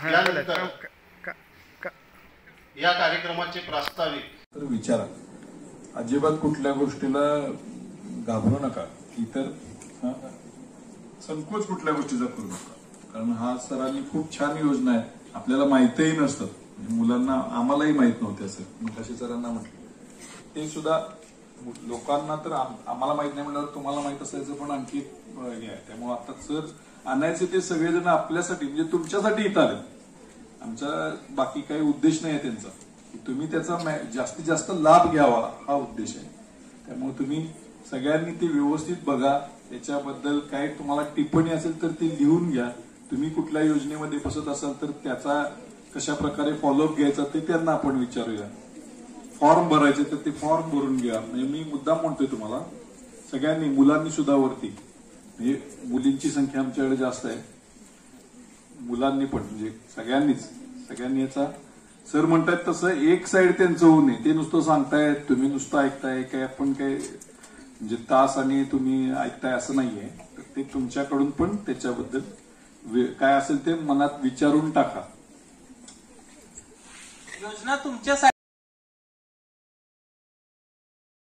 यानंतर या कार्यक्रमाचे प्रास्ताविक तर विचारा, अजिबात कुठल्या गोष्टीला घाबरू नका, इतर संकोच कुठल्या गोष्टीचा करू नका, कारण हा सरांनी खूप छान योजना आहे, आपल्याला माहितीही नसतं, म्हणजे मुलांना आम्हालाही माहित नव्हते असं, मग कसे सरांना म्हटलं ते सुद्धा लोकांना तर आम्हाला माहित नाही म्हटल्यावर तुम्हाला माहित असायचं पण आणखी हे आहे. त्यामुळे आता सर आणायचे ते सगळेजण आपल्यासाठी म्हणजे तुमच्यासाठी इथं आले, आमचा बाकी काही उद्देश नाही आहे त्यांचा, तुम्ही त्याचा जास्तीत जास्त लाभ घ्यावा हा उद्देश आहे. त्यामुळे तुम्ही सगळ्यांनी ते व्यवस्थित बघा, त्याच्याबद्दल काय तुम्हाला टिप्पणी असेल तर ती लिहून घ्या, तुम्ही कुठल्या योजनेमध्ये बसत असाल तर त्याचा कशा प्रकारे फॉलोअप घ्यायचा ते त्यांना आपण विचारूया. फॉर्म भरायचे तर ते फॉर्म भरून घ्या. म्हणजे मी मुद्दाम म्हणतोय तुम्हाला, सगळ्यांनी मुलांनी सुद्धा वरती, म्हणजे मुलींची संख्या आमच्याकडे जास्त आहे, मुलांनी पण म्हणजे सगळ्यांनी याचा सर म्हणतायत तसं एक साइड त्यांचं होऊ नये, ते नुसतं सांगतायत तुम्ही नुसतं ऐकताय काय, आपण काय म्हणजे तास आणि तुम्ही ऐकताय असं नाहीये, तर ते तुमच्याकडून पण त्याच्याबद्दल काय असेल ते मनात विचारून टाका. योजना तुमच्या